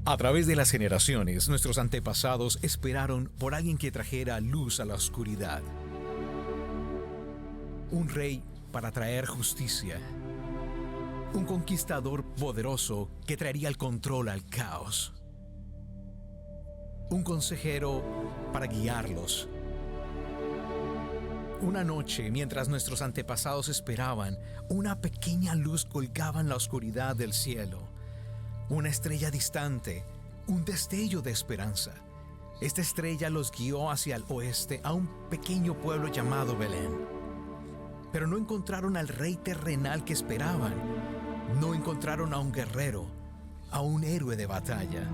A través de las generaciones, nuestros antepasados esperaron por alguien que trajera luz a la oscuridad. Un rey para traer justicia. Un conquistador poderoso que traería el control al caos. Un consejero para guiarlos. Una noche, mientras nuestros antepasados esperaban, una pequeña luz colgaba en la oscuridad del cielo. Una estrella distante, un destello de esperanza. Esta estrella los guió hacia el oeste a un pequeño pueblo llamado Belén. Pero no encontraron al rey terrenal que esperaban. No encontraron a un guerrero, a un héroe de batalla.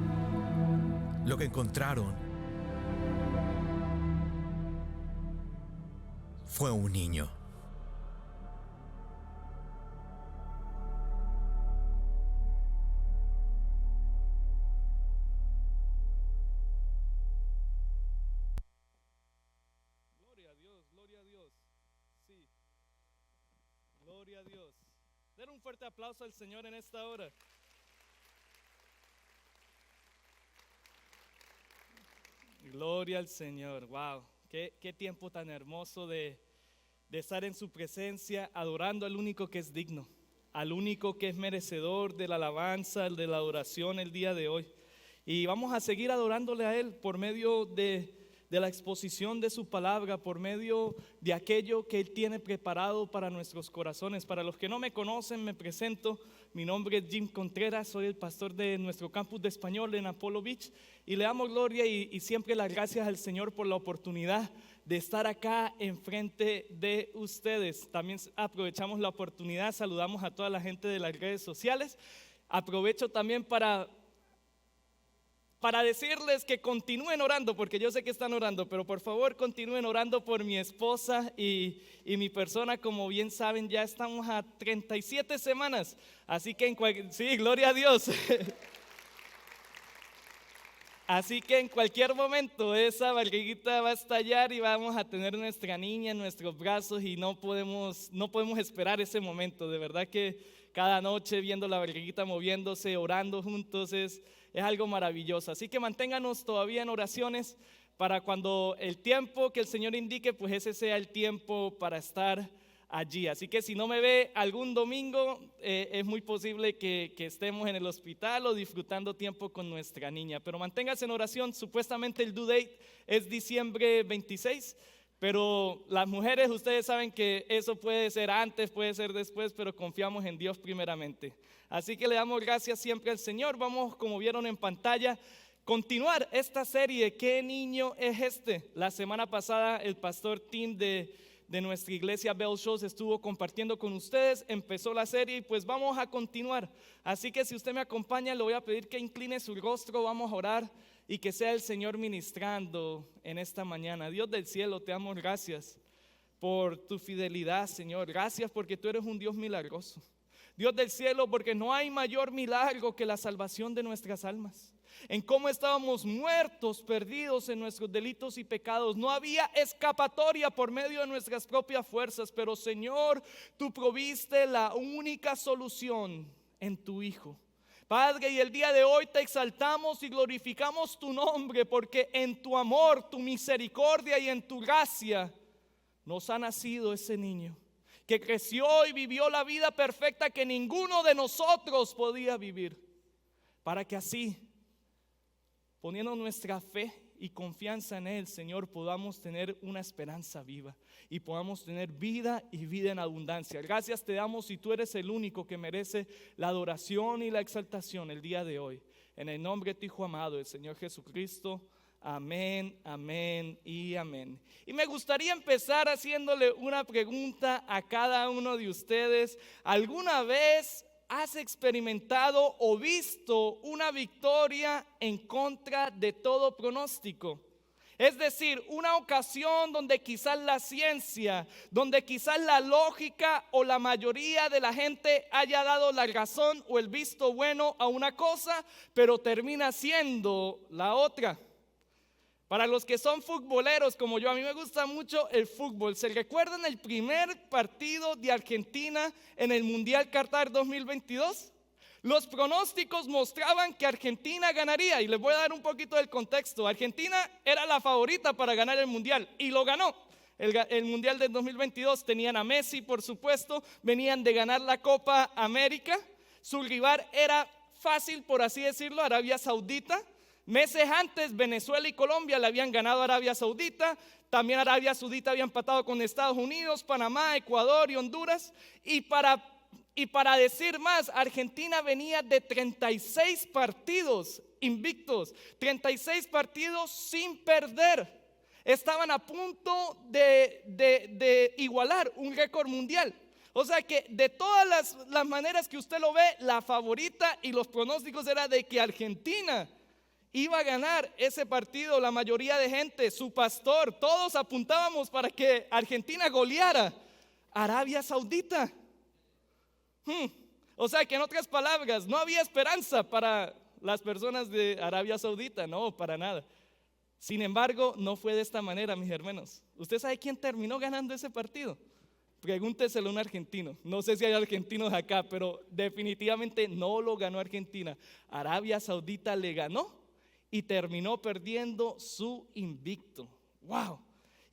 Lo que encontraron fue un niño. Gloria a Dios, gloria a Dios. Sí, gloria a Dios. Den un fuerte aplauso al Señor en esta hora. Gloria al Señor. Wow, qué tiempo tan hermoso de estar en su presencia, adorando al único que es digno, al único que es merecedor de la alabanza, de la adoración el día de hoy. Y vamos a seguir adorándole a Él por medio de la exposición de su palabra, por medio de aquello que Él tiene preparado para nuestros corazones. Para los que no me conocen, me presento. Mi nombre es Jim Contreras, soy el pastor de nuestro campus de español en Apollo Beach y le damos gloria y siempre las gracias al Señor por la oportunidad de estar acá enfrente de ustedes. También aprovechamos la oportunidad, saludamos a toda la gente de las redes sociales. Aprovecho también para decirles que continúen orando, porque yo sé que están orando, pero por favor continúen orando por mi esposa y mi persona. Como bien saben, ya estamos a 37 semanas, así que sí, gloria a Dios. Así que en cualquier momento esa barriguita va a estallar y vamos a tener nuestra niña en nuestros brazos y no podemos esperar ese momento. De verdad que cada noche viendo la barriguita moviéndose, orando juntos es algo maravilloso. Así que manténganos todavía en oraciones para cuando el tiempo que el Señor indique, pues ese sea el tiempo para estar allí. Así que si no me ve algún domingo, es muy posible que estemos en el hospital o disfrutando tiempo con nuestra niña. Pero manténgase en oración. Supuestamente el due date es diciembre 26. Pero las mujeres, ustedes saben que eso puede ser antes, puede ser después, pero confiamos en Dios primeramente. Así que le damos gracias siempre al Señor. Vamos, como vieron en pantalla, continuar esta serie. ¿Qué niño es este? La semana pasada el pastor Tim de nuestra iglesia Bell Shows estuvo compartiendo con ustedes, empezó la serie y pues vamos a continuar. Así que si usted me acompaña, le voy a pedir que incline su rostro, vamos a orar y que sea el Señor ministrando en esta mañana. Dios del cielo, te damos gracias por tu fidelidad, Señor. Gracias porque tú eres un Dios milagroso. Dios del cielo, porque no hay mayor milagro que la salvación de nuestras almas. En cómo estábamos muertos, perdidos en nuestros delitos y pecados. No había escapatoria por medio de nuestras propias fuerzas, pero Señor, tú proviste la única solución en tu Hijo. Padre, y el día de hoy te exaltamos y glorificamos tu nombre, porque en tu amor, tu misericordia y en tu gracia nos ha nacido ese niño que creció y vivió la vida perfecta que ninguno de nosotros podía vivir, para que así, poniendo nuestra fe y confianza en Él, Señor, podamos tener una esperanza viva y podamos tener vida y vida en abundancia. Gracias te damos y tú eres el único que merece la adoración y la exaltación el día de hoy. En el nombre de tu Hijo amado, el Señor Jesucristo. Amén, amén y amén. Y me gustaría empezar haciéndole una pregunta a cada uno de ustedes. ¿Alguna vez has experimentado o visto una victoria en contra de todo pronóstico? Es decir, una ocasión donde quizás la ciencia, donde quizás la lógica o la mayoría de la gente haya dado la razón o el visto bueno a una cosa, pero termina siendo la otra. Para los que son futboleros como yo, a mí me gusta mucho el fútbol. ¿Se recuerdan el primer partido de Argentina en el Mundial Qatar 2022? Los pronósticos mostraban que Argentina ganaría, y les voy a dar un poquito del contexto. Argentina era la favorita para ganar el Mundial y lo ganó. El Mundial del 2022 tenían a Messi, por supuesto, venían de ganar la Copa América. Su rival era fácil, por así decirlo, Arabia Saudita. Meses antes, Venezuela y Colombia le habían ganado a Arabia Saudita. También Arabia Saudita había empatado con Estados Unidos, Panamá, Ecuador y Honduras. Y para decir más, Argentina venía de 36 partidos invictos, 36 partidos sin perder. Estaban a punto de igualar un récord mundial. O sea que de todas las maneras que usted lo ve, la favorita y los pronósticos era de que Argentina iba a ganar ese partido. La mayoría de gente, su pastor, todos apuntábamos para que Argentina goleara a Arabia Saudita. O sea que en otras palabras, no había esperanza para las personas de Arabia Saudita, no, para nada. Sin embargo, no fue de esta manera, mis hermanos. ¿Usted sabe quién terminó ganando ese partido? Pregúnteselo a un argentino. No sé si hay argentinos acá, pero definitivamente no lo ganó Argentina. Arabia Saudita le ganó y terminó perdiendo su invicto. ¡Wow!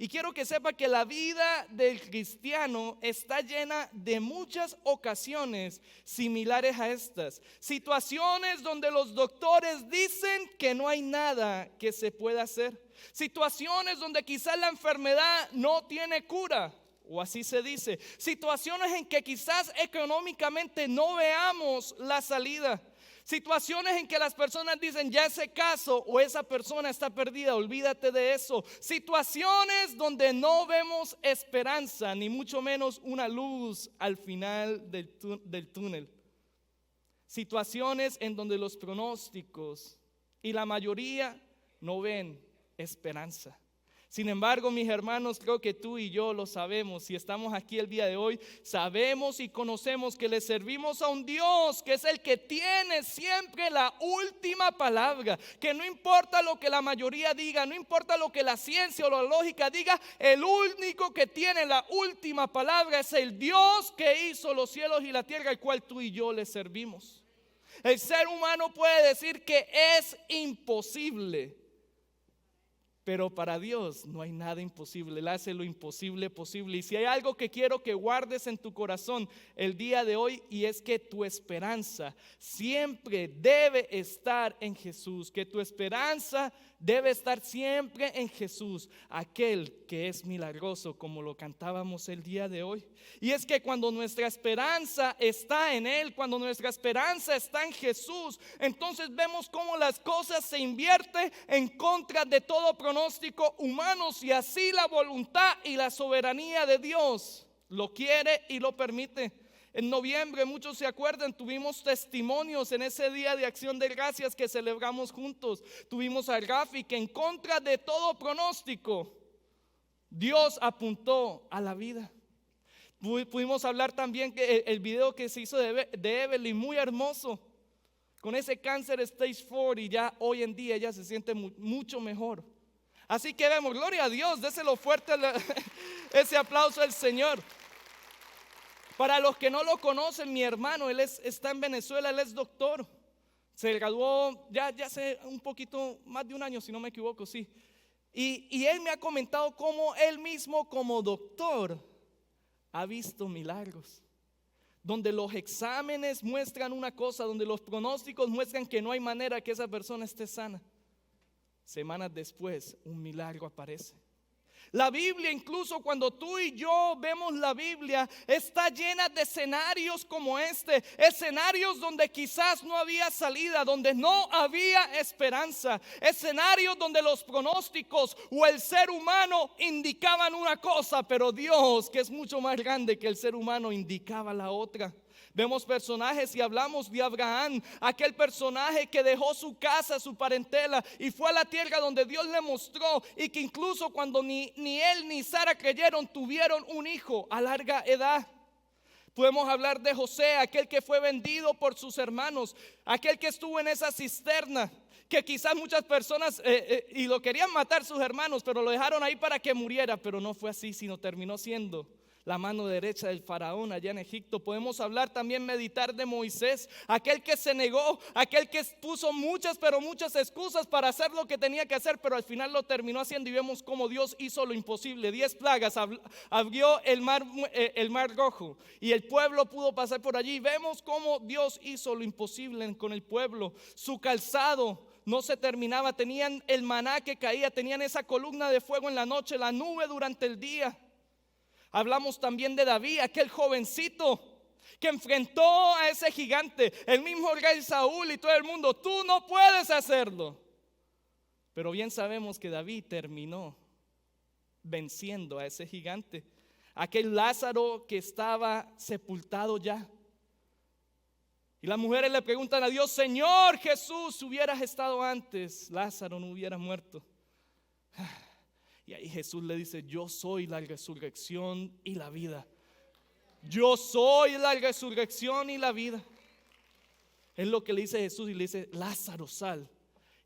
Y quiero que sepa que la vida del cristiano está llena de muchas ocasiones similares a estas. Situaciones donde los doctores dicen que no hay nada que se pueda hacer. Situaciones donde quizás la enfermedad no tiene cura, o así se dice. Situaciones en que quizás económicamente no veamos la salida. Situaciones en que las personas dicen, ya ese caso o esa persona está perdida, olvídate de eso. Situaciones donde no vemos esperanza, ni mucho menos una luz al final del túnel. Situaciones en donde los pronósticos y la mayoría no ven esperanza. Sin embargo, mis hermanos, creo que tú y yo lo sabemos. Si estamos aquí el día de hoy, sabemos y conocemos que le servimos a un Dios que es el que tiene siempre la última palabra. Que no importa lo que la mayoría diga, no importa lo que la ciencia o la lógica diga, el único que tiene la última palabra es el Dios que hizo los cielos y la tierra, al cual tú y yo le servimos. El ser humano puede decir que es imposible, pero para Dios no hay nada imposible. Él hace lo imposible posible. Y si hay algo que quiero que guardes en tu corazón el día de hoy, y es que tu esperanza siempre debe estar en Jesús. Que tu esperanza debe estar siempre en Jesús, aquel que es milagroso, como lo cantábamos el día de hoy. Y es que cuando nuestra esperanza está en Él, cuando nuestra esperanza está en Jesús, entonces vemos cómo las cosas se invierten en contra de todo pronóstico humano, y así la voluntad y la soberanía de Dios lo quiere y lo permite. En noviembre, muchos se acuerdan, tuvimos testimonios en ese día de acción de gracias que celebramos juntos. Tuvimos a Rafi que en contra de todo pronóstico, Dios apuntó a la vida. Pudimos hablar también que el video que se hizo de Evelyn, muy hermoso, con ese cáncer stage 4, y ya hoy en día ella se siente mucho mejor. Así que vemos, gloria a Dios, déselo fuerte ese aplauso al Señor. Para los que no lo conocen, mi hermano, él está en Venezuela, él es doctor. Se graduó ya hace un poquito más de un año, si no me equivoco, sí. Y él me ha comentado cómo él mismo como doctor ha visto milagros. Donde los exámenes muestran una cosa, donde los pronósticos muestran que no hay manera que esa persona esté sana. Semanas después, un milagro aparece. La Biblia, incluso cuando tú y yo vemos la Biblia, está llena de escenarios como este. Escenarios donde quizás no había salida, donde no había esperanza. Escenarios donde los pronósticos o el ser humano indicaban una cosa, pero Dios, que es mucho más grande que el ser humano, indicaba la otra. Vemos personajes y hablamos de Abraham, aquel personaje que dejó su casa, su parentela, y fue a la tierra donde Dios le mostró, y que incluso cuando ni él ni Sara creyeron, tuvieron un hijo a larga edad. Podemos hablar de José, aquel que fue vendido por sus hermanos, aquel que estuvo en esa cisterna, que quizás muchas personas y lo querían matar sus hermanos, pero lo dejaron ahí para que muriera, pero no fue así, sino terminó siendo la mano derecha del faraón allá en Egipto. Podemos hablar también, meditar de Moisés, aquel que se negó, aquel que puso muchas excusas para hacer lo que tenía que hacer, pero al final lo terminó haciendo, y vemos cómo Dios hizo lo imposible. 10 plagas, abrió el mar Rojo y el pueblo pudo pasar por allí. Vemos cómo Dios hizo lo imposible con el pueblo. Su calzado no se terminaba, tenían el maná que caía, tenían esa columna de fuego en la noche, la nube durante el día. Hablamos también de David, aquel jovencito que enfrentó a ese gigante, el mismo rey Saúl y todo el mundo. Tú no puedes hacerlo. Pero bien sabemos que David terminó venciendo a ese gigante, aquel Lázaro que estaba sepultado ya. Y las mujeres le preguntan a Dios: Señor Jesús, si hubieras estado antes, Lázaro no hubiera muerto. Y ahí Jesús le dice: yo soy la resurrección y la vida. Yo soy la resurrección y la vida. Es lo que le dice Jesús, y le dice: Lázaro, sal.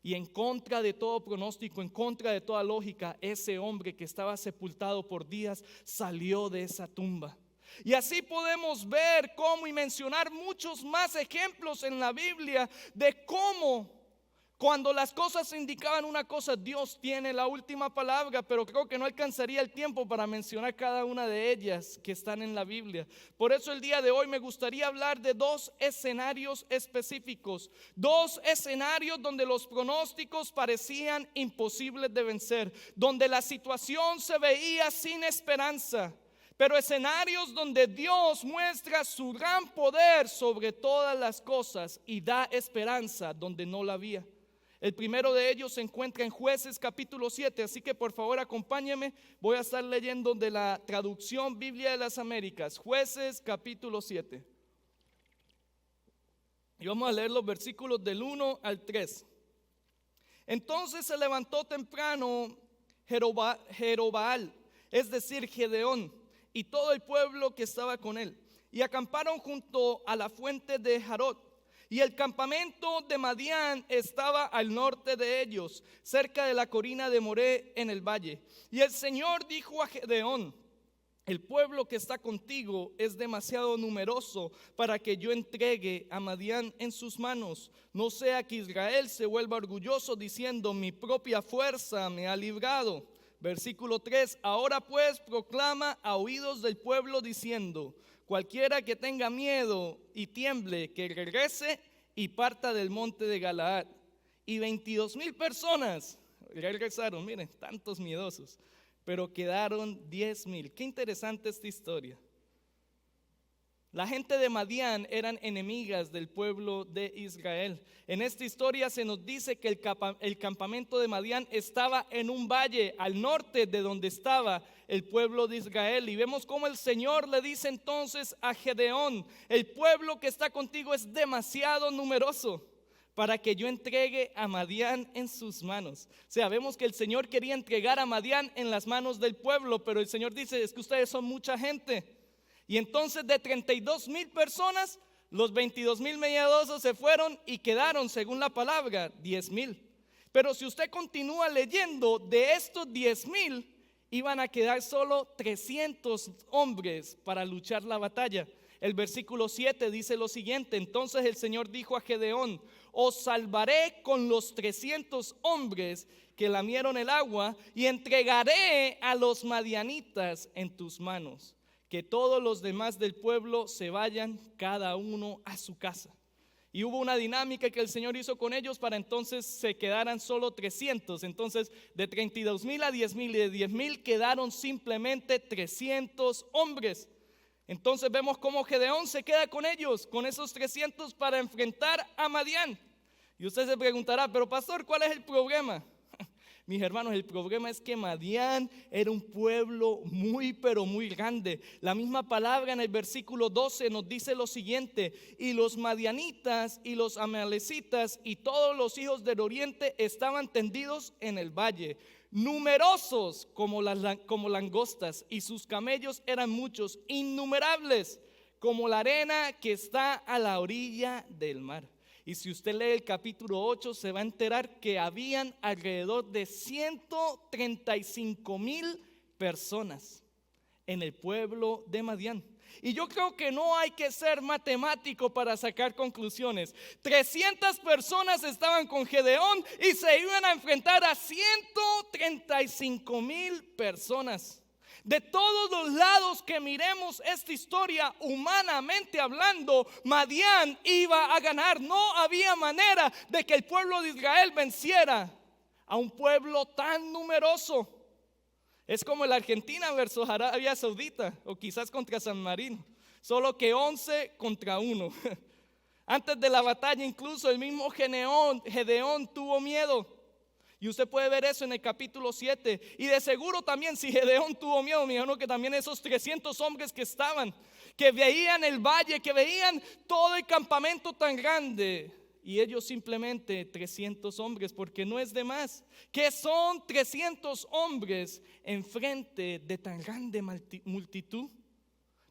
Y en contra de todo pronóstico, en contra de toda lógica, ese hombre que estaba sepultado por días salió de esa tumba. Y así podemos ver cómo, y mencionar muchos más ejemplos en la Biblia de cómo, cuando las cosas indicaban una cosa, Dios tiene la última palabra. Pero creo que no alcanzaría el tiempo para mencionar cada una de ellas que están en la Biblia. Por eso el día de hoy me gustaría hablar de 2 escenarios específicos, 2 escenarios donde los pronósticos parecían imposibles de vencer, donde la situación se veía sin esperanza, pero escenarios donde Dios muestra su gran poder sobre todas las cosas y da esperanza donde no la había. El primero de ellos se encuentra en Jueces capítulo 7, así que por favor acompáñenme. Voy a estar leyendo de la traducción Biblia de las Américas, Jueces capítulo 7. Y vamos a leer los versículos del 1 al 3. Entonces se levantó temprano Jerobaal, es decir, Gedeón, y todo el pueblo que estaba con él, y acamparon junto a la fuente de Jarot. Y el campamento de Madián estaba al norte de ellos, cerca de la colina de Moré en el valle. Y el Señor dijo a Gedeón: el pueblo que está contigo es demasiado numeroso para que yo entregue a Madián en sus manos. No sea que Israel se vuelva orgulloso diciendo: mi propia fuerza me ha librado. Versículo 3: ahora pues proclama a oídos del pueblo diciendo: cualquiera que tenga miedo y tiemble, que regrese y parta del monte de Galaad. Y 22,000 personas regresaron. Miren, tantos miedosos, pero quedaron 10,000. Qué interesante esta historia. La gente de Madián eran enemigas del pueblo de Israel. En esta historia se nos dice que el campamento de Madián estaba en un valle al norte de donde estaba el pueblo de Israel. Y vemos cómo el Señor le dice entonces a Gedeón: el pueblo que está contigo es demasiado numeroso para que yo entregue a Madián en sus manos. O sea, vemos que el Señor quería entregar a Madián en las manos del pueblo, pero el Señor dice: es que ustedes son mucha gente. Y entonces de 32,000 personas, los 22,000 miedosos se fueron y quedaron, según la palabra, 10,000. Pero si usted continúa leyendo, de estos 10,000 iban a quedar solo 300 hombres para luchar la batalla. El versículo 7 dice lo siguiente: entonces el Señor dijo a Gedeón: os salvaré con los 300 hombres que lamieron el agua, y entregaré a los madianitas en tus manos. Que todos los demás del pueblo se vayan cada uno a su casa. Y hubo una dinámica que el Señor hizo con ellos para entonces se quedaran solo 300. Entonces de 32,000 a 10,000, y de 10,000 quedaron simplemente 300 hombres. Entonces vemos cómo Gedeón se queda con ellos, con esos 300, para enfrentar a Madián. Y usted se preguntará: pero pastor, ¿cuál es el problema? Mis hermanos, el problema es que Madián era un pueblo muy, pero muy grande. La misma palabra en el versículo 12 nos dice lo siguiente: y los madianitas y los amalecitas y todos los hijos del oriente estaban tendidos en el valle, numerosos como langostas, y sus camellos eran muchos, innumerables, como la arena que está a la orilla del mar. Y si usted lee el capítulo 8, se va a enterar que habían alrededor de 135,000 personas. en el pueblo de Madián. Y yo creo que no hay que ser matemático para sacar conclusiones. 300 personas estaban con Gedeón y se iban a enfrentar a 135,000 personas. De todos los lados que miremos esta historia, humanamente hablando, Madián iba a ganar. No había manera de que el pueblo de Israel venciera a un pueblo tan numeroso. Es como la Argentina versus Arabia Saudita, o quizás contra San Marino, solo que 11 contra 1. Antes de la batalla, incluso el mismo Gedeón tuvo miedo. Y usted puede ver eso en el capítulo 7. Y de seguro también, si Gedeón tuvo miedo, me imagino que también esos 300 hombres que estaban, que veían el valle, que veían todo el campamento tan grande. Y ellos simplemente 300 hombres, porque no es de más. ¿Qué son 300 hombres en frente de tan grande multitud?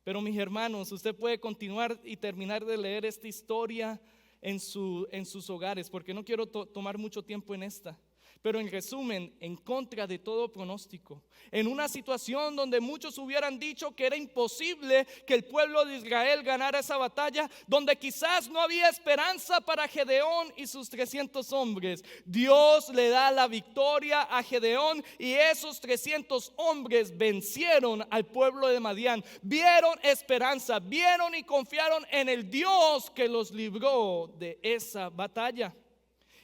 Pero mis hermanos, usted puede continuar y terminar de leer esta historia en sus hogares, porque no quiero tomar mucho tiempo en esta. Pero en resumen, en contra de todo pronóstico, en una situación donde muchos hubieran dicho que era imposible que el pueblo de Israel ganara esa batalla, donde quizás no había esperanza para Gedeón y sus 300 hombres, Dios le da la victoria a Gedeón y esos 300 hombres vencieron al pueblo de Madián, vieron esperanza, vieron y confiaron en el Dios que los libró de esa batalla.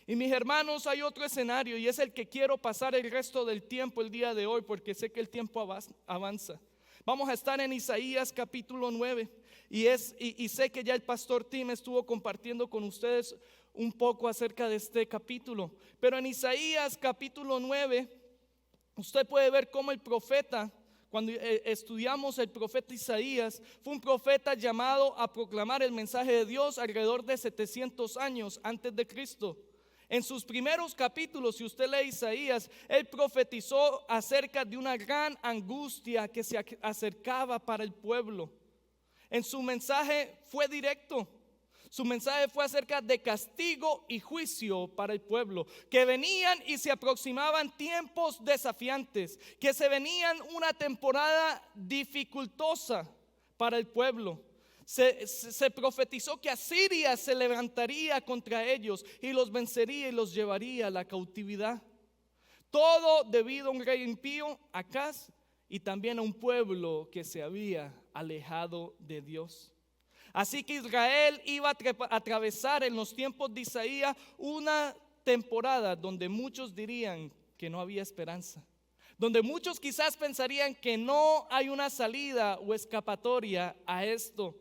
Y mis hermanos, hay otro escenario y es el que quiero pasar el resto del tiempo el día de hoy, porque sé que el tiempo avanza. Vamos a estar en Isaías capítulo 9 y sé que ya el pastor Tim estuvo compartiendo con ustedes un poco acerca de este capítulo. Pero en Isaías capítulo 9 usted puede ver cómo el profeta, cuando estudiamos el profeta Isaías, fue un profeta llamado a proclamar el mensaje de Dios alrededor de 700 años antes de Cristo. En sus primeros capítulos, si usted lee Isaías, él profetizó acerca de una gran angustia que se acercaba para el pueblo. En su mensaje fue directo. Su mensaje fue acerca de castigo y juicio para el pueblo, que venían y se aproximaban tiempos desafiantes, que se venían una temporada dificultosa para el pueblo. Se profetizó que Asiria se levantaría contra ellos y los vencería y los llevaría a la cautividad. Todo debido a un rey impío, Acaz, y también a un pueblo que se había alejado de Dios. Así que Israel iba a atravesar en los tiempos de Isaías una temporada donde muchos dirían que no había esperanza, donde muchos quizás pensarían que no hay una salida o escapatoria a esto.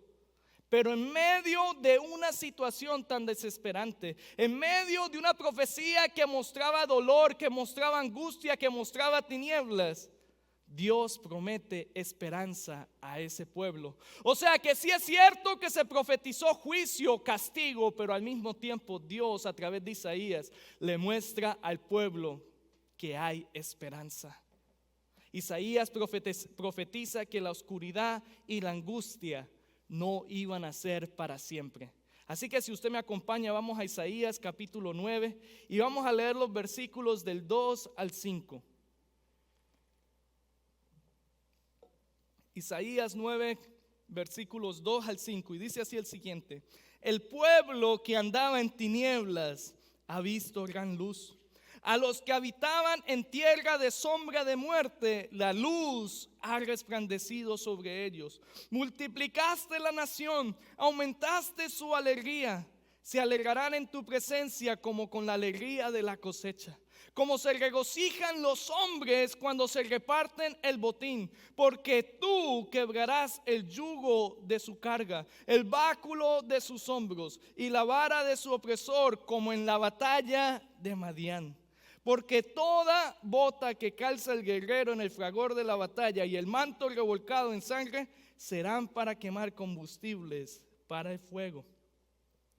Pero en medio de una situación tan desesperante, en medio de una profecía que mostraba dolor, que mostraba angustia, que mostraba tinieblas, Dios promete esperanza a ese pueblo. O sea que sí es cierto que se profetizó juicio, castigo, pero al mismo tiempo Dios a través de Isaías le muestra al pueblo que hay esperanza. Isaías profetiza que la oscuridad y la angustia no iban a ser para siempre. Así que si usted me acompaña, vamos a Isaías capítulo 9 y vamos a leer los versículos del 2 al 5. Isaías 9, versículos 2 al 5, y dice así el siguiente: el pueblo que andaba en tinieblas ha visto gran luz. A los que habitaban en tierra de sombra de muerte, la luz ha resplandecido sobre ellos. Multiplicaste la nación, aumentaste su alegría. Se alegrarán en tu presencia como con la alegría de la cosecha. Como se regocijan los hombres cuando se reparten el botín, porque tú quebrarás el yugo de su carga, el báculo de sus hombros y la vara de su opresor, como en la batalla de Madián. Porque toda bota que calza el guerrero en el fragor de la batalla y el manto revolcado en sangre serán para quemar combustibles para el fuego.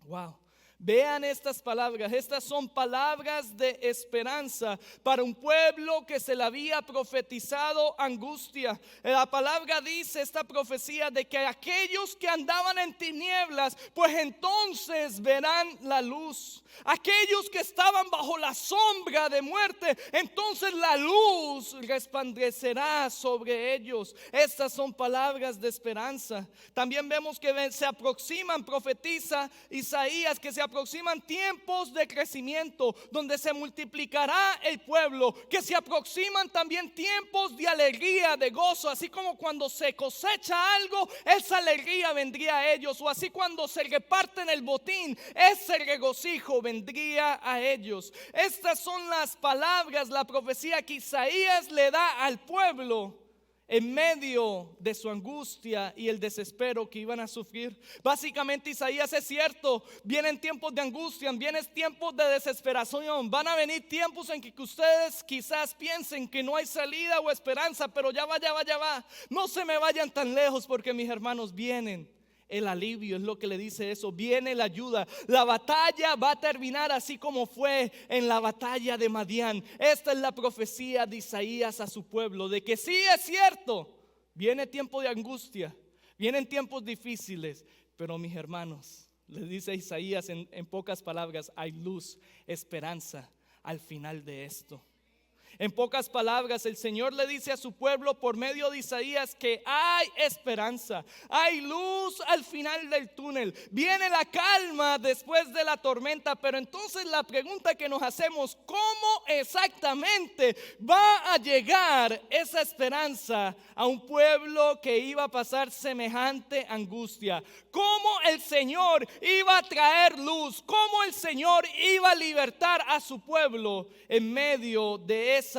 Wow. Vean estas palabras, estas son palabras de esperanza para un pueblo que se le había profetizado angustia. La palabra dice, esta profecía, de que aquellos que andaban en tinieblas, pues entonces verán la luz. Aquellos que estaban bajo la sombra de muerte, entonces la luz resplandecerá sobre ellos. Estas son palabras de esperanza. También vemos que se aproximan, profetiza Isaías, que se aproximan tiempos de crecimiento donde se multiplicará el pueblo, que se aproximan también tiempos de alegría, de gozo, así como cuando se cosecha algo, esa alegría vendría a ellos, o así cuando se reparten el botín, ese regocijo vendría a ellos. Estas son las palabras, la profecía que Isaías le da al pueblo en medio de su angustia y el desespero que iban a sufrir. Básicamente Isaías es cierto, vienen tiempos de angustia, vienen tiempos de desesperación, van a venir tiempos en que ustedes quizás piensen que no hay salida o esperanza, pero ya va, no se me vayan tan lejos, porque mis hermanos, vienen el alivio, es lo que le dice eso, viene la ayuda. La batalla va a terminar así como fue en la batalla de Madián. Esta es la profecía de Isaías a su pueblo, de que sí es cierto, viene tiempo de angustia, vienen tiempos difíciles, pero mis hermanos, les dice Isaías en pocas palabras, hay luz, esperanza al final de esto. En pocas palabras, el Señor le dice a su pueblo por medio de Isaías que hay esperanza, hay luz al final del túnel, viene la calma después de la tormenta. Pero entonces la pregunta que nos hacemos, ¿cómo exactamente va a llegar esa esperanza a un pueblo que iba a pasar semejante angustia? ¿Cómo el Señor iba a traer luz? ¿Cómo el Señor iba a libertar a su pueblo en medio de esa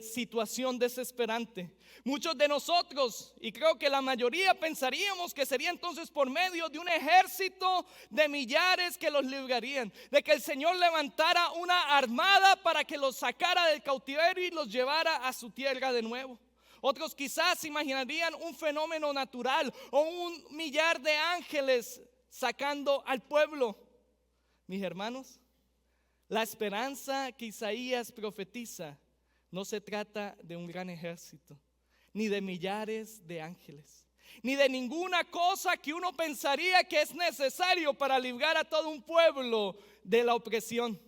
situación desesperante? Muchos de nosotros, y creo que la mayoría, pensaríamos que sería entonces por medio de un ejército de millares que los librarían, de que el Señor levantara una armada para que los sacara del cautiverio y los llevara a su tierra de nuevo. Otros quizás imaginarían un fenómeno natural o un millar de ángeles sacando al pueblo. Mis hermanos, la esperanza que Isaías profetiza no se trata de un gran ejército, ni de millares de ángeles, ni de ninguna cosa que uno pensaría que es necesario para librar a todo un pueblo de la opresión.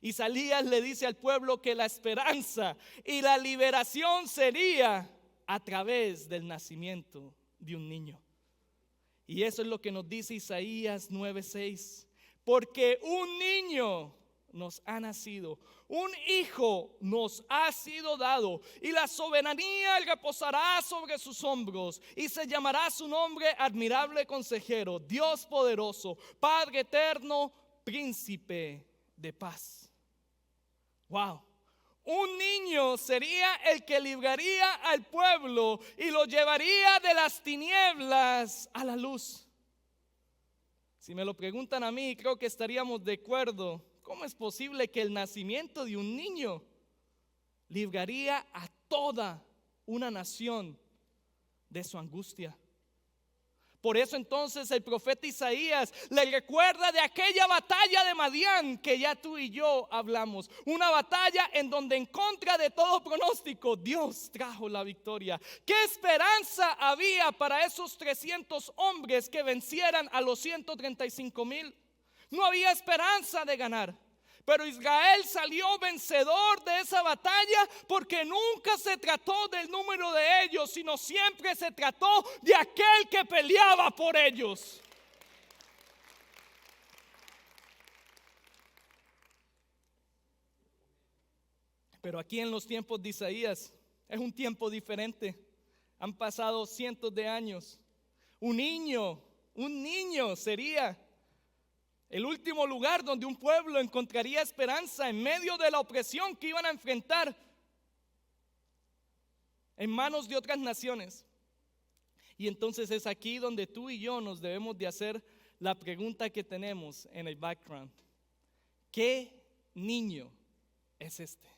Isaías le dice al pueblo que la esperanza y la liberación sería a través del nacimiento de un niño. Y eso es lo que nos dice Isaías 9:6. Porque un niño nos ha nacido, un hijo nos ha sido dado, y la soberanía reposará sobre sus hombros, y se llamará su nombre Admirable Consejero, Dios Poderoso, Padre Eterno, Príncipe de Paz. Wow. Un niño sería el que libraría al pueblo y lo llevaría de las tinieblas a la luz. Si me lo preguntan a mí, creo que estaríamos de acuerdo. ¿Cómo es posible que el nacimiento de un niño libraría a toda una nación de su angustia? Por eso entonces el profeta Isaías le recuerda de aquella batalla de Madián que ya tú y yo hablamos. Una batalla en donde, en contra de todo pronóstico, Dios trajo la victoria. ¿Qué esperanza había para esos 300 hombres que vencieran a los 135,000? No había esperanza de ganar. Pero Israel salió vencedor de esa batalla, porque nunca se trató del número de ellos, sino siempre se trató de aquel que peleaba por ellos. Pero aquí en los tiempos de Isaías es un tiempo diferente. Han pasado cientos de años. Un niño sería el último lugar donde un pueblo encontraría esperanza en medio de la opresión que iban a enfrentar en manos de otras naciones. Y entonces es aquí donde tú y yo nos debemos de hacer la pregunta que tenemos en el background. ¿Qué niño es este?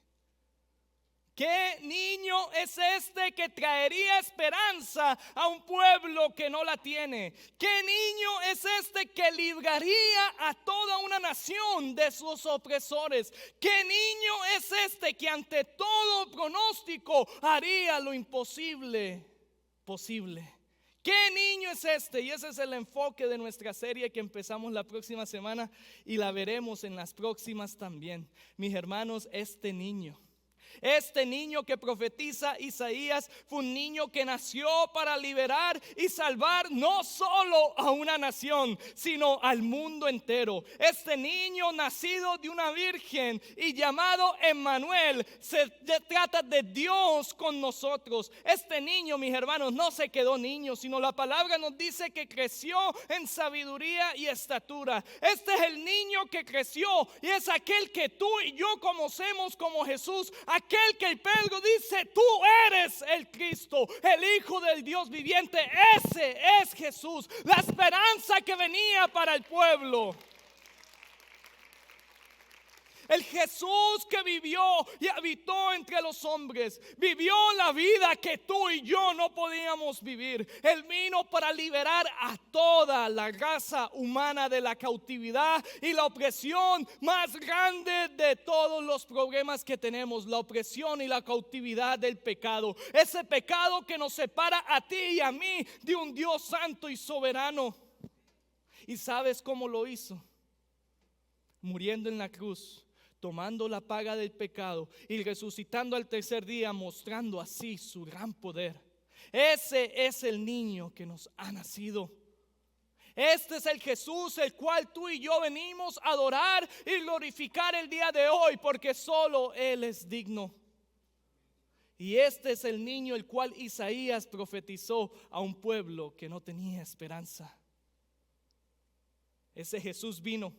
¿Qué niño es este que traería esperanza a un pueblo que no la tiene? ¿Qué niño es este que libraría a toda una nación de sus opresores? ¿Qué niño es este que ante todo pronóstico haría lo imposible posible? ¿Qué niño es este? Y ese es el enfoque de nuestra serie que empezamos la próxima semana y la veremos en las próximas también. Mis hermanos, este niño que profetiza Isaías fue un niño que nació para liberar y salvar no solo a una nación, sino al mundo entero. Este niño nacido de una virgen y llamado Emmanuel, se trata de Dios con nosotros. Este niño, mis hermanos, no se quedó niño, sino la palabra nos dice que creció en sabiduría y estatura. Este es el niño que creció y es aquel que tú y yo conocemos como Jesús. Aquel que el Pedro dice, tú eres el Cristo, el Hijo del Dios viviente. Ese es Jesús, la esperanza que venía para el pueblo. El Jesús que vivió y habitó entre los hombres, vivió la vida que tú y yo no podíamos vivir. Él vino para liberar a toda la raza humana de la cautividad y la opresión más grande de todos los problemas que tenemos, la opresión y la cautividad del pecado. Ese pecado que nos separa a ti y a mí de un Dios santo y soberano. ¿Y sabes cómo lo hizo? Muriendo en la cruz, tomando la paga del pecado y resucitando al tercer día, mostrando así su gran poder. Ese es el niño que nos ha nacido. Este es el Jesús el cual tú y yo venimos a adorar y glorificar el día de hoy, porque solo Él es digno. Y este es el niño el cual Isaías profetizó a un pueblo que no tenía esperanza. Ese Jesús vino,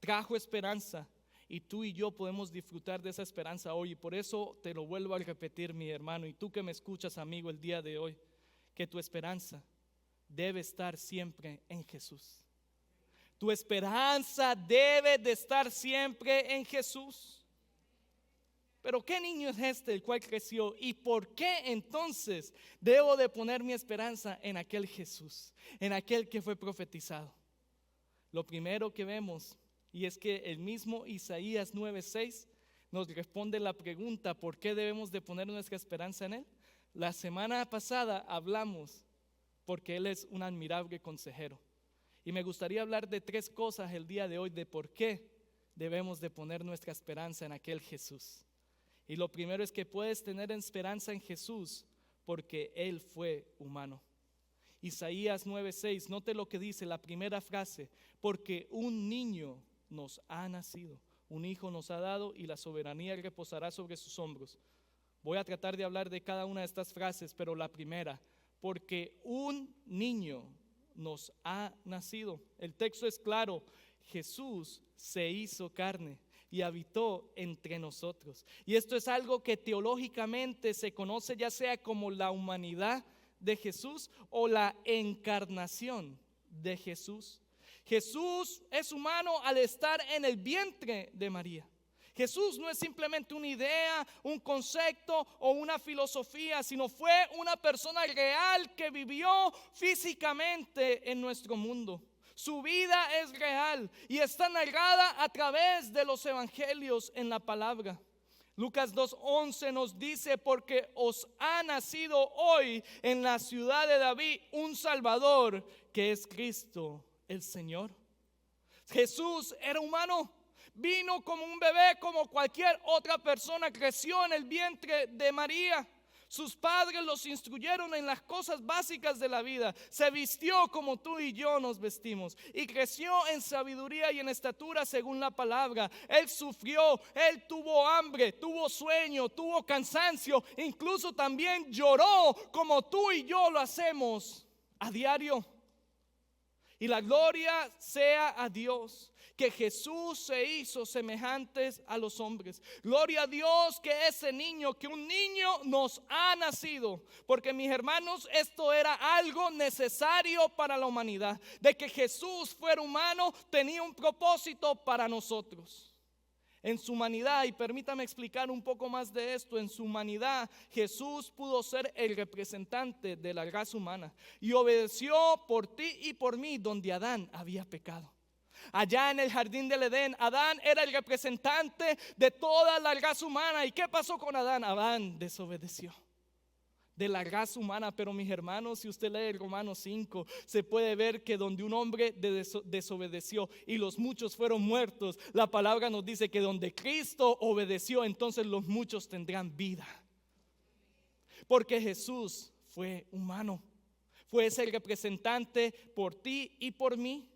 trajo esperanza. Y tú y yo podemos disfrutar de esa esperanza hoy. Y por eso te lo vuelvo a repetir, mi hermano, y tú que me escuchas, amigo, el día de hoy, que tu esperanza debe estar siempre en Jesús. Tu esperanza debe de estar siempre en Jesús. Pero ¿qué niño es este el cual creció? ¿Y por qué entonces debo de poner mi esperanza en aquel Jesús, en aquel que fue profetizado? Lo primero que vemos, y es que el mismo Isaías 9:6 nos responde la pregunta, ¿por qué debemos de poner nuestra esperanza en Él? La semana pasada hablamos porque Él es un admirable consejero. Y me gustaría hablar de 3 cosas el día de hoy de por qué debemos de poner nuestra esperanza en aquel Jesús. Y lo primero es que puedes tener esperanza en Jesús porque Él fue humano. Isaías 9:6, note lo que dice la primera frase, porque un niño nos ha nacido, un hijo nos ha dado y la soberanía reposará sobre sus hombros. Voy a tratar de hablar de cada una de estas frases, pero la primera, porque un niño nos ha nacido. El texto es claro, Jesús se hizo carne y habitó entre nosotros. Y esto es algo que teológicamente se conoce ya sea como la humanidad de Jesús o la encarnación de Jesús. Jesús es humano al estar en el vientre de María. Jesús no es simplemente una idea, un concepto o una filosofía, sino fue una persona real que vivió físicamente en nuestro mundo. Su vida es real y está narrada a través de los evangelios en la palabra. Lucas 2:11 nos dice, porque os ha nacido hoy en la ciudad de David un Salvador, que es Cristo el Señor. Jesús era humano, vino como un bebé, como cualquier otra persona, creció en el vientre de María. Sus padres los instruyeron en las cosas básicas de la vida. Se vistió como tú y yo nos vestimos y creció en sabiduría y en estatura según la palabra. Él sufrió, él tuvo hambre, tuvo sueño, tuvo cansancio, incluso también lloró como tú y yo lo hacemos a diario. Y la gloria sea a Dios, que Jesús se hizo semejantes a los hombres. Gloria a Dios que ese niño, que un niño nos ha nacido. Porque mis hermanos, esto era algo necesario para la humanidad. De que Jesús fuera humano tenía un propósito para nosotros. En su humanidad, y permítame explicar un poco más de esto, en su humanidad Jesús pudo ser el representante de la raza humana y obedeció por ti y por mí donde Adán había pecado. Allá en el jardín del Edén, Adán era el representante de toda la raza humana. ¿Y qué pasó con Adán? Adán desobedeció. De la raza humana, pero mis hermanos, si usted lee Romanos 5, se puede ver que donde un hombre desobedeció y los muchos fueron muertos, la palabra nos dice que donde Cristo obedeció, entonces los muchos tendrán vida. Porque Jesús fue humano, fue ese representante por ti y por mí.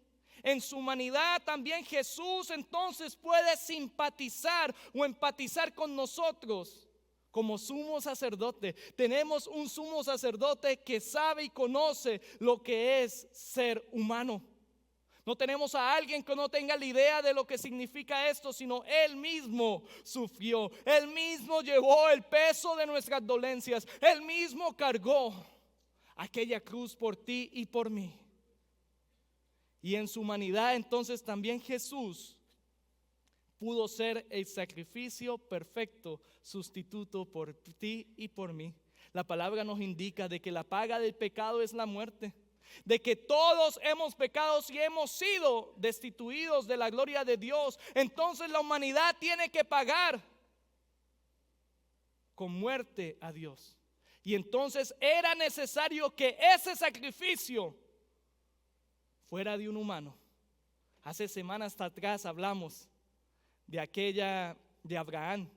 En su humanidad también Jesús entonces puede simpatizar o empatizar con nosotros. Como sumo sacerdote, tenemos un sumo sacerdote que sabe y conoce lo que es ser humano. No tenemos a alguien que no tenga la idea de lo que significa esto, sino Él mismo sufrió, Él mismo llevó el peso de nuestras dolencias, Él mismo cargó aquella cruz por ti y por mí. Y en su humanidad entonces también Jesús pudo ser el sacrificio perfecto, sustituto por ti y por mí. La palabra nos indica de que la paga del pecado es la muerte, de que todos hemos pecado y hemos sido destituidos de la gloria de Dios. Entonces la humanidad tiene que pagar con muerte a Dios. Y entonces era necesario que ese sacrificio fuera de un humano. Hace semanas atrás hablamos de Abraham,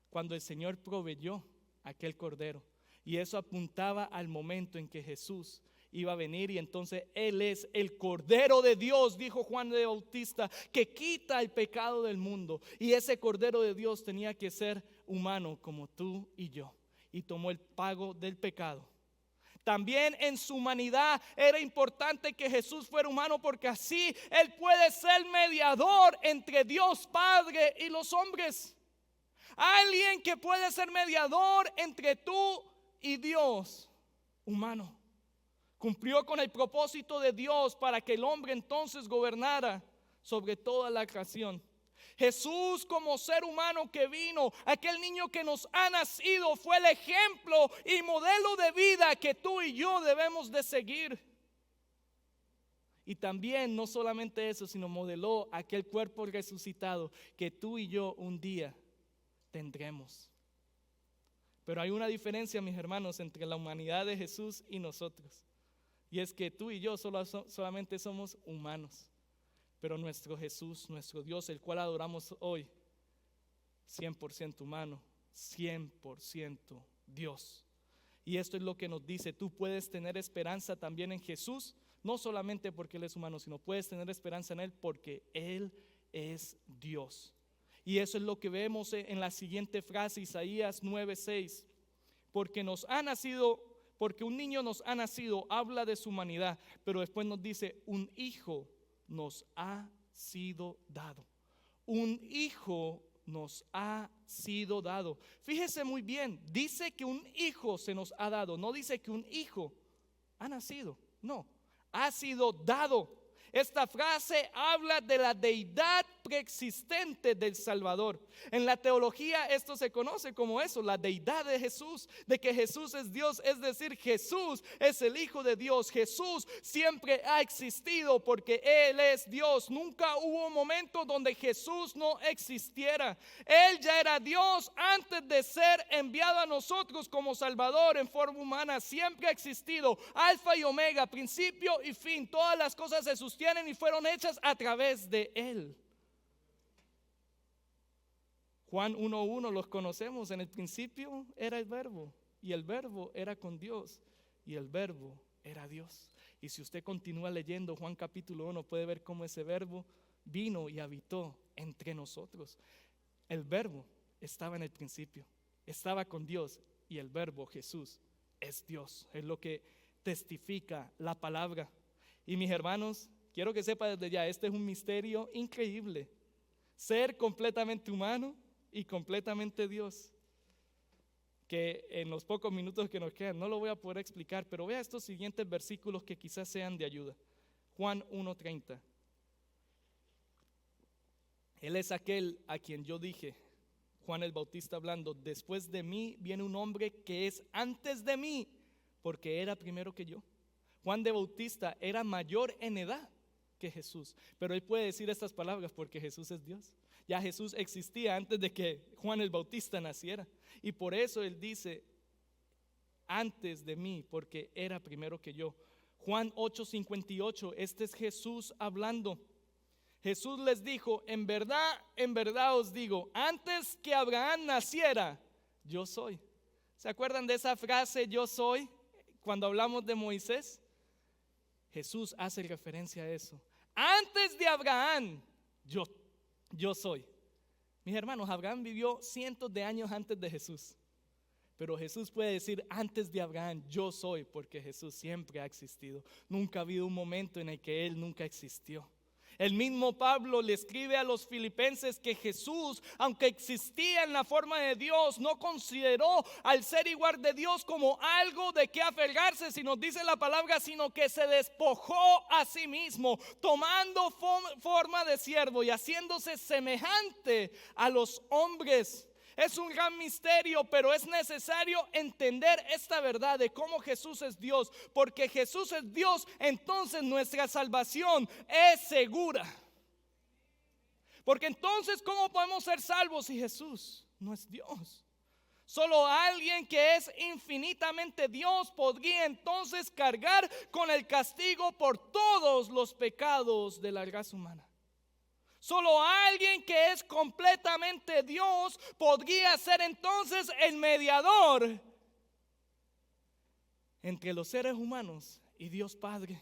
cuando el Señor proveyó aquel cordero, y eso apuntaba al momento en que Jesús iba a venir, y entonces Él es el Cordero de Dios, dijo Juan de Bautista, que quita el pecado del mundo, y ese Cordero de Dios tenía que ser humano como tú y yo, y tomó el pago del pecado. También en su humanidad era importante que Jesús fuera humano, porque así Él puede ser mediador entre Dios Padre y los hombres. Alguien que puede ser mediador entre tú y Dios humano. Cumplió con el propósito de Dios para que el hombre entonces gobernara sobre toda la creación. Jesús, como ser humano que vino, aquel niño que nos ha nacido, fue el ejemplo y modelo de vida que tú y yo debemos de seguir. Y también no solamente eso, sino modeló aquel cuerpo resucitado que tú y yo un día tendremos. Pero hay una diferencia, mis hermanos, entre la humanidad de Jesús y nosotros, y es que tú y yo solamente somos humanos. Pero nuestro Jesús, nuestro Dios, el cual adoramos hoy, 100% humano, 100% Dios. Y esto es lo que nos dice: tú puedes tener esperanza también en Jesús, no solamente porque Él es humano, sino puedes tener esperanza en Él porque Él es Dios. Y eso es lo que vemos en la siguiente frase, Isaías 9:6. Porque un niño nos ha nacido, habla de su humanidad, pero después nos dice: un hijo nos ha sido dado. Un hijo nos ha sido dado. Fíjese muy bien, dice que un hijo se nos ha dado, no dice que un hijo ha nacido, no, ha sido dado. Esta frase habla de la deidad preexistente del Salvador. En la teología esto se conoce como eso, la deidad de Jesús, de que Jesús es Dios, es decir, Jesús es el Hijo de Dios. Jesús siempre ha existido porque Él es Dios. Nunca hubo un momento donde Jesús no existiera. Él ya era Dios antes de ser enviado a nosotros como Salvador en forma humana. Siempre ha existido, Alfa y Omega, principio y fin. Todas las cosas se sostienen y fueron hechas a través de Él. Juan 1:1 los conocemos. En el principio era el verbo, y el verbo era con Dios, y el verbo era Dios. Y si usted continúa leyendo Juan capítulo 1, puede ver cómo ese verbo vino y habitó entre nosotros. El verbo estaba en el principio, estaba con Dios, y el verbo Jesús es Dios. Es lo que testifica la palabra. Y mis hermanos, quiero que sepa desde ya, este es un misterio increíble. Ser completamente humano y completamente Dios, que en los pocos minutos que nos quedan no lo voy a poder explicar, pero vea estos siguientes versículos que quizás sean de ayuda. Juan 1:30. Él es aquel a quien yo dije, Juan el Bautista hablando, después de mí viene un hombre que es antes de mí, porque era primero que yo. Juan de Bautista era mayor en edad que Jesús, pero él puede decir estas palabras porque Jesús es Dios. Ya Jesús existía antes de que Juan el Bautista naciera, y por eso él dice, antes de mí, porque era primero que yo. Juan 8:58, este es Jesús hablando. Jesús les dijo, en verdad os digo, antes que Abraham naciera, yo soy. ¿Se acuerdan de esa frase, yo soy, cuando hablamos de Moisés? Jesús hace referencia a eso. Antes de Abraham, yo soy. Mis hermanos, Abraham vivió cientos de años antes de Jesús. Pero Jesús puede decir, antes de Abraham, yo soy, porque Jesús siempre ha existido. Nunca ha habido un momento en el que Él nunca existió. El mismo Pablo le escribe a los filipenses que Jesús, aunque existía en la forma de Dios, no consideró al ser igual de Dios como algo de que aferrarse, si nos dice la palabra, sino que se despojó a sí mismo, tomando forma de siervo y haciéndose semejante a los hombres. Es un gran misterio, pero es necesario entender esta verdad de cómo Jesús es Dios. Porque Jesús es Dios, entonces nuestra salvación es segura. Porque entonces, ¿cómo podemos ser salvos si Jesús no es Dios? Solo alguien que es infinitamente Dios podría entonces cargar con el castigo por todos los pecados de la raza humana. Solo alguien que es completamente Dios podría ser entonces el mediador entre los seres humanos y Dios Padre.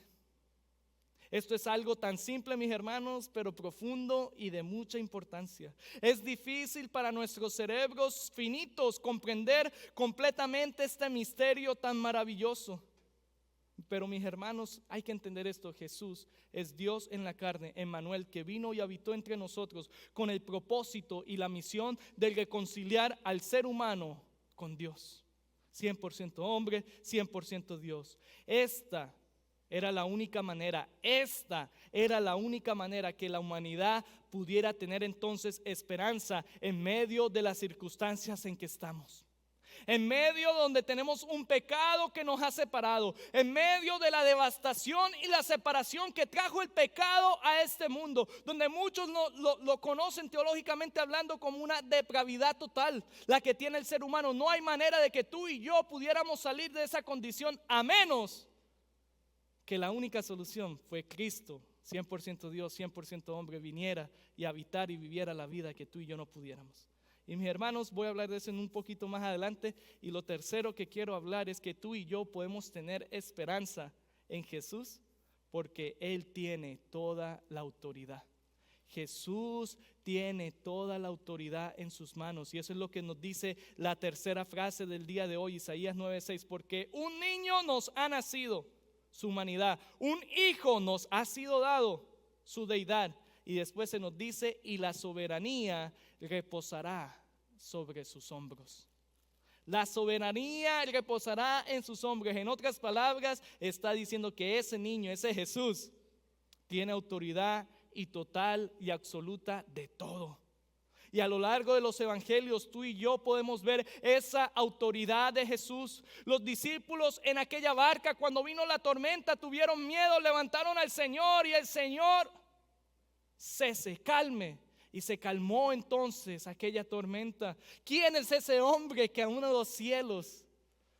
Esto es algo tan simple, mis hermanos, pero profundo y de mucha importancia. Es difícil para nuestros cerebros finitos comprender completamente este misterio tan maravilloso. Pero mis hermanos, hay que entender esto: Jesús es Dios en la carne, Emmanuel, que vino y habitó entre nosotros con el propósito y la misión de reconciliar al ser humano con Dios. 100% hombre, 100% Dios. Esta era la única manera que la humanidad pudiera tener entonces esperanza en medio de las circunstancias en que estamos. En medio donde tenemos un pecado que nos ha separado, en medio de la devastación y la separación que trajo el pecado a este mundo, donde muchos lo conocen teológicamente hablando como una depravidad total, la que tiene el ser humano. No hay manera de que tú y yo pudiéramos salir de esa condición, a menos que la única solución fue Cristo, 100% Dios, 100% hombre, viniera y habitar y viviera la vida que tú y yo no pudiéramos. Y mis hermanos, voy a hablar de eso en un poquito más adelante. Y lo tercero que quiero hablar es que tú y yo podemos tener esperanza en Jesús porque Él tiene toda la autoridad. Jesús tiene toda la autoridad en sus manos. Y eso es lo que nos dice la tercera frase del día de hoy, Isaías 9:6. Porque un niño nos ha nacido, su humanidad. Un hijo nos ha sido dado, su deidad. Y después se nos dice, y la soberanía reposará sobre sus hombros. La soberanía reposará en sus hombros. En otras palabras, está diciendo que ese niño, ese Jesús, tiene autoridad y total y absoluta de todo. Y a lo largo de los evangelios, tú y yo podemos ver esa autoridad de Jesús. Los discípulos en aquella barca, cuando vino la tormenta, tuvieron miedo, levantaron al Señor y el Señor calme. Y se calmó entonces aquella tormenta. ¿Quién es ese hombre que aún los cielos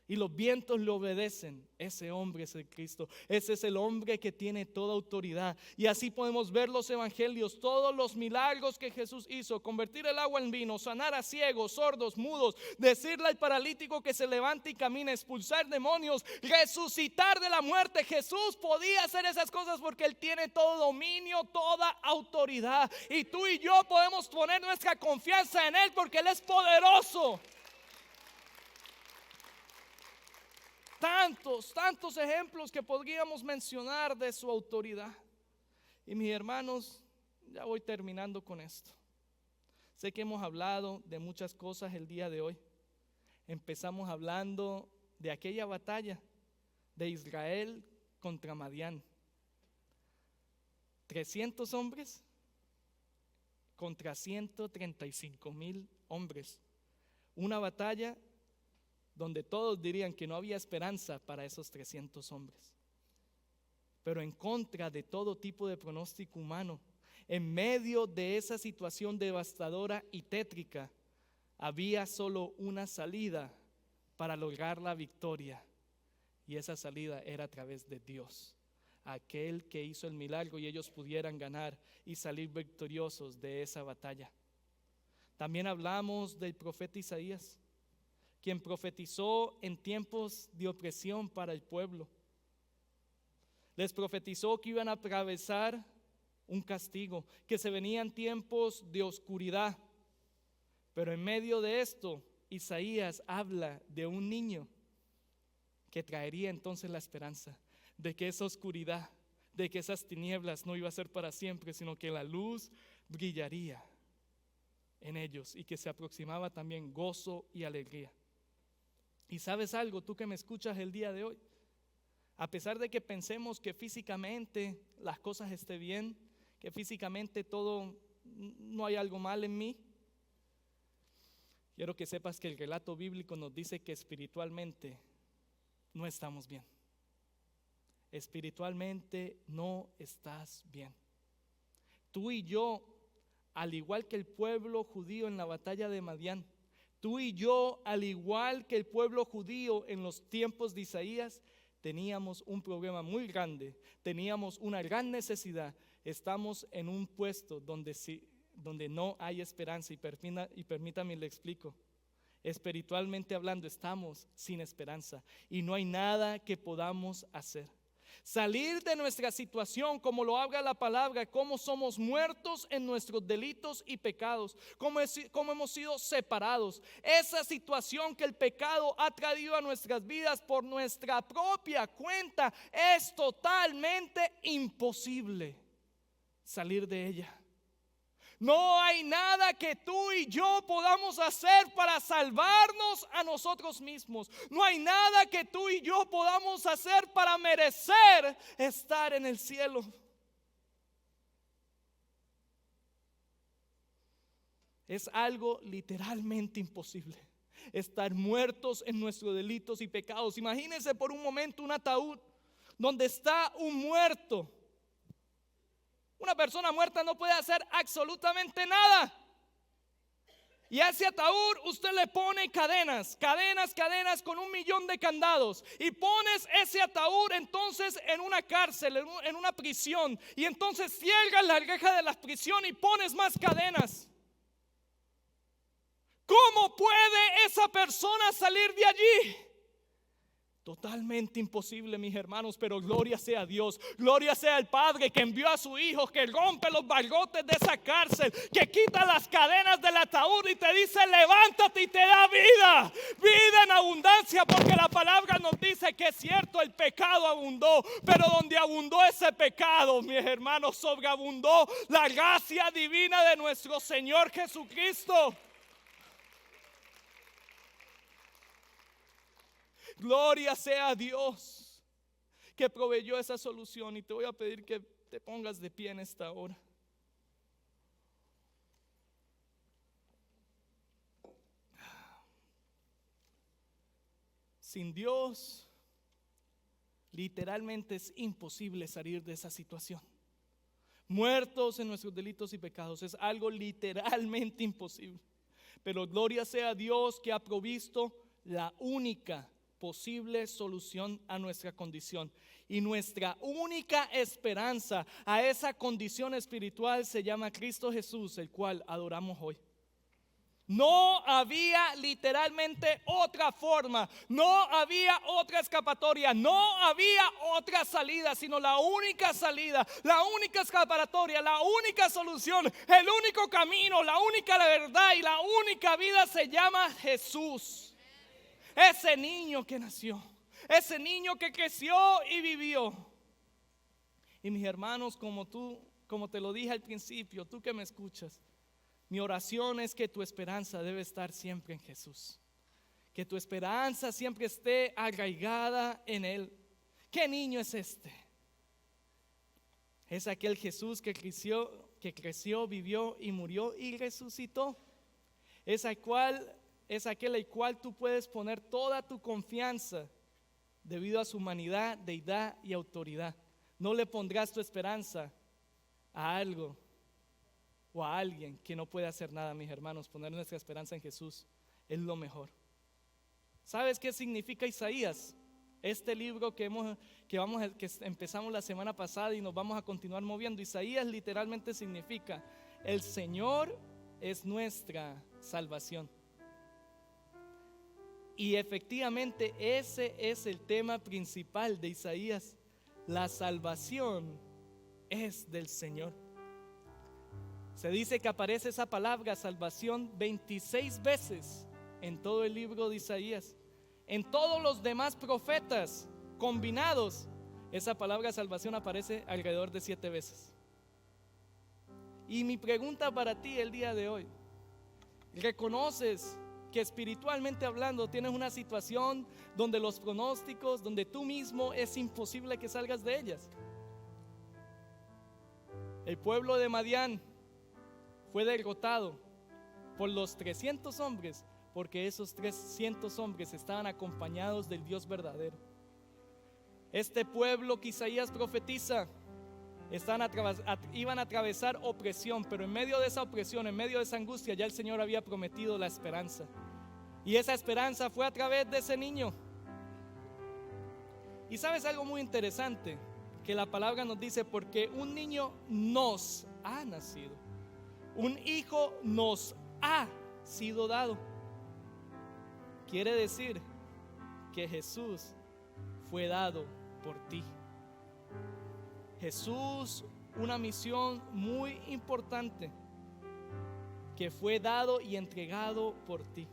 y los vientos le obedecen? Ese hombre es el Cristo. Ese es el hombre que tiene toda autoridad. Y así podemos ver los evangelios, todos los milagros que Jesús hizo: convertir el agua en vino, sanar a ciegos, sordos, mudos, decirle al paralítico que se levante y camine, expulsar demonios, resucitar de la muerte. Jesús podía hacer esas cosas porque Él tiene todo dominio, toda autoridad. Y tú y yo podemos poner nuestra confianza en Él porque Él es poderoso. Tantos ejemplos que podríamos mencionar de su autoridad. Y mis hermanos, ya voy terminando con esto. Sé que hemos hablado de muchas cosas el día de hoy. Empezamos hablando de aquella batalla de Israel contra Madián. 300 hombres contra 135,000 hombres. Una batalla donde todos dirían que no había esperanza para esos 300 hombres. Pero en contra de todo tipo de pronóstico humano, en medio de esa situación devastadora y tétrica, había solo una salida para lograr la victoria. Y esa salida era a través de Dios, aquel que hizo el milagro y ellos pudieran ganar y salir victoriosos de esa batalla. También hablamos del profeta Isaías, quien profetizó en tiempos de opresión para el pueblo. Les profetizó que iban a atravesar un castigo, que se venían tiempos de oscuridad. Pero en medio de esto, Isaías habla de un niño que traería entonces la esperanza de que esa oscuridad, de que esas tinieblas no iba a ser para siempre, sino que la luz brillaría en ellos y que se aproximaba también gozo y alegría. Y sabes algo, tú que me escuchas el día de hoy, a pesar de que pensemos que físicamente las cosas estén bien, que físicamente todo, no hay algo mal en mí, quiero que sepas que el relato bíblico nos dice que espiritualmente no estamos bien. Espiritualmente no estás bien. Tú y yo, al igual que el pueblo judío en la batalla de Madián, tú y yo, al igual que el pueblo judío en los tiempos de Isaías, teníamos un problema muy grande, teníamos una gran necesidad. Estamos en un puesto donde no hay esperanza, y permítame le explico. Espiritualmente hablando, estamos sin esperanza y no hay nada que podamos hacer. Salir de nuestra situación, como lo habla la palabra, como somos muertos en nuestros delitos y pecados, como hemos sido separados. Esa situación que el pecado ha traído a nuestras vidas por nuestra propia cuenta, es totalmente imposible salir de ella. No hay nada que tú y yo podamos hacer para salvarnos a nosotros mismos. No hay nada que tú y yo podamos hacer para merecer estar en el cielo. Es algo literalmente imposible. Estar muertos en nuestros delitos y pecados. Imagínense por un momento un ataúd donde está un muerto. Una persona muerta no puede hacer absolutamente nada. Y a ese ataúd usted le pone cadenas con 1,000,000 de candados. Y pones ese ataúd entonces en una cárcel, en una prisión. Y entonces cierras la reja de la prisión y pones más cadenas. ¿Cómo puede esa persona salir de allí? Totalmente imposible, mis hermanos, pero gloria sea a Dios, gloria sea al Padre que envió a su Hijo, que rompe los barrotes de esa cárcel, que quita las cadenas del ataúd y te dice levántate y te da vida, vida en abundancia, porque la palabra nos dice que es cierto, el pecado abundó, pero donde abundó ese pecado, mis hermanos, sobreabundó la gracia divina de nuestro Señor Jesucristo. Gloria sea a Dios que proveyó esa solución. Y te voy a pedir que te pongas de pie en esta hora. Sin Dios, literalmente es imposible salir de esa situación. Muertos en nuestros delitos y pecados, es algo literalmente imposible. Pero gloria sea a Dios que ha provisto la única posible solución a nuestra condición, y nuestra única esperanza a esa condición espiritual se llama Cristo Jesús, el cual adoramos hoy. No había literalmente otra forma, no había otra escapatoria, no había otra salida, sino la única salida, la única escapatoria, la única solución, el único camino, la única verdad y la única vida se llama Jesús. Ese niño que nació, ese niño que creció y vivió. Y mis hermanos, como te lo dije al principio, tú que me escuchas, mi oración es que tu esperanza debe estar siempre en Jesús. Que tu esperanza siempre esté arraigada en Él. ¿Qué niño es este? Es aquel Jesús que creció que creció, vivió y murió y resucitó. Es aquel al cual tú puedes poner toda tu confianza debido a su humanidad, deidad y autoridad. No le pondrás tu esperanza a algo o a alguien que no puede hacer nada, mis hermanos. Poner nuestra esperanza en Jesús es lo mejor. ¿Sabes qué significa Isaías? Este libro que empezamos la semana pasada y nos vamos a continuar moviendo. Isaías literalmente significa: el Señor es nuestra salvación. Y efectivamente ese es el tema principal de Isaías. La salvación es del Señor. Se dice que aparece esa palabra salvación 26 veces en todo el libro de Isaías. En todos los demás profetas combinados, esa palabra salvación aparece alrededor de 7 veces. Y mi pregunta para ti el día de hoy: ¿reconoces que espiritualmente hablando tienes una situación donde los pronósticos, donde tú mismo es imposible que salgas de ellas? El pueblo de Madián fue derrotado por los 300 hombres, porque esos 300 hombres estaban acompañados del Dios verdadero. Este pueblo que Isaías profetiza iban a atravesar opresión, pero en medio de esa opresión, en medio de esa angustia, ya el Señor había prometido la esperanza. Y esa esperanza fue a través de ese niño. Y sabes algo muy interesante, que la palabra nos dice: porque un niño nos ha nacido, un hijo nos ha sido dado. Quiere decir que Jesús fue dado por ti. Jesús, una misión muy importante que fue dado y entregado por ti.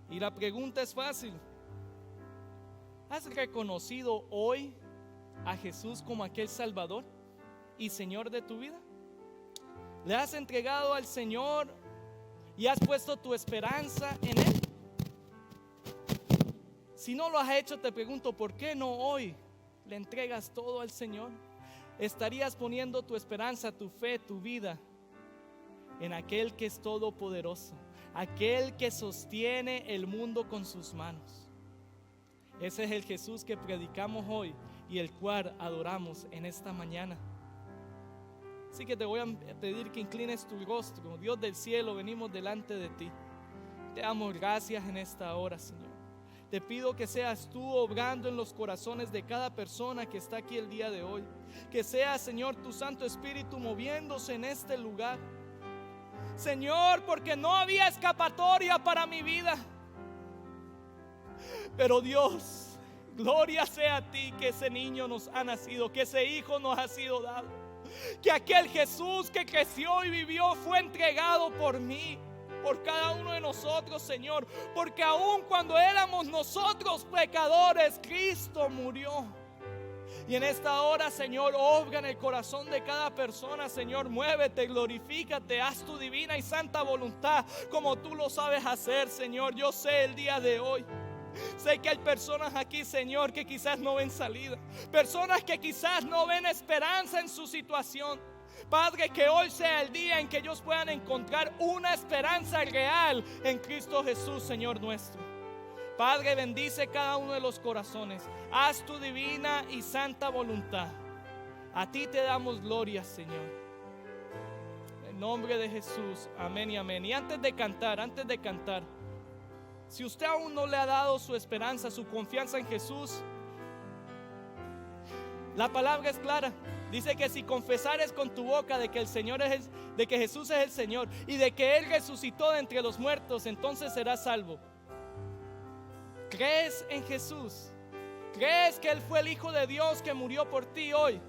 Y la pregunta es fácil: ¿has reconocido hoy a Jesús como aquel Salvador y Señor de tu vida? ¿Le has entregado al Señor y has puesto tu esperanza en Él? Si no lo has hecho, te pregunto: ¿por qué no hoy le entregas todo al Señor? Estarías poniendo tu esperanza, tu fe, tu vida en aquel que es todopoderoso, aquel que sostiene el mundo con sus manos. Ese es el Jesús que predicamos hoy y el cual adoramos en esta mañana. Así que te voy a pedir que inclines tu rostro. Dios del cielo, venimos delante de ti. Te damos gracias en esta hora, Señor. Te pido que seas tú obrando en los corazones de cada persona que está aquí el día de hoy. Que sea, Señor, tu Santo Espíritu moviéndose en este lugar. Señor, porque no había escapatoria para mi vida. Pero Dios, gloria sea a ti, que ese niño nos ha nacido, que ese hijo nos ha sido dado, que aquel Jesús que creció y vivió fue entregado por mí, por cada uno de nosotros, Señor, porque aun cuando éramos nosotros pecadores, Cristo murió. Y en esta hora, Señor, obra en el corazón de cada persona, Señor. Muévete, glorifícate, haz tu divina y santa voluntad como tú lo sabes hacer, Señor. Yo sé el día de hoy, sé que hay personas aquí, Señor, que quizás no ven salida, personas que quizás no ven esperanza en su situación. Padre, que hoy sea el día en que ellos puedan encontrar una esperanza real en Cristo Jesús, Señor nuestro. Padre, bendice cada uno de los corazones. Haz tu divina y santa voluntad. A ti te damos gloria, Señor. En nombre de Jesús, amén y amén. Y antes de cantar, si usted aún no le ha dado su esperanza, su confianza en Jesús, la palabra es clara. Dice que si confesares con tu boca de que Jesús es el Señor y de que Él resucitó de entre los muertos, entonces serás salvo. ¿Crees en Jesús? ¿Crees que Él fue el Hijo de Dios que murió por ti hoy?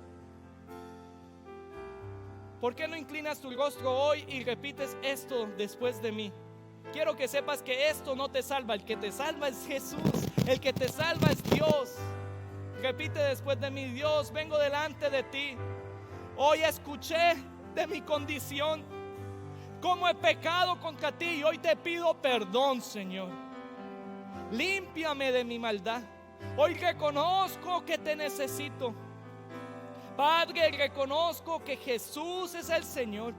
¿Por qué no inclinas tu rostro hoy y repites esto después de mí? Quiero que sepas que esto no te salva. El que te salva es Jesús. El que te salva es Dios. Repite después de mí: Dios, vengo delante de ti. Hoy escuché de mi condición, cómo he pecado contra ti, y hoy te pido perdón, Señor. Límpiame de mi maldad. Hoy reconozco que te necesito. Padre, reconozco que Jesús es el Señor,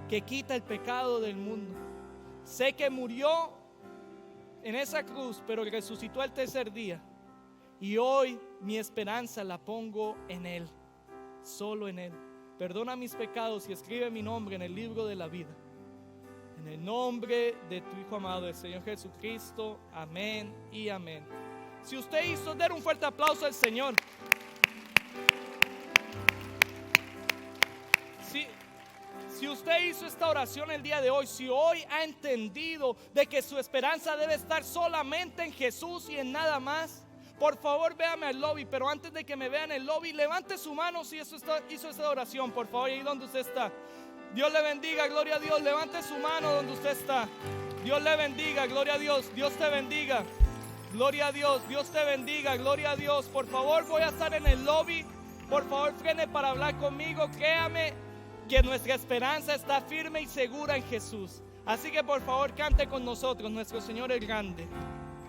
que quita el pecado del mundo. Sé que murió en esa cruz, pero resucitó al tercer día. Y hoy mi esperanza la pongo en Él, solo en Él. Perdona mis pecados y escribe mi nombre en el libro de la vida. En el nombre de tu Hijo amado, el Señor Jesucristo. Amén y amén. Si usted hizo, dar un fuerte aplauso al Señor. Si usted hizo esta oración el día de hoy, si hoy ha entendido de que su esperanza debe estar solamente en Jesús y en nada más, por favor véame al lobby. Pero antes de que me vean en el lobby, levante su mano si hizo esta oración, por favor, ahí donde usted está. Dios le bendiga, gloria a Dios. Levante su mano donde usted está. Dios le bendiga, gloria a Dios. Dios te bendiga, gloria a Dios. Dios te bendiga, gloria a Dios. Por favor, voy a estar en el lobby. Por favor, frene para hablar conmigo. Créame que nuestra esperanza está firme y segura en Jesús. Así que por favor, cante con nosotros, nuestro Señor es grande.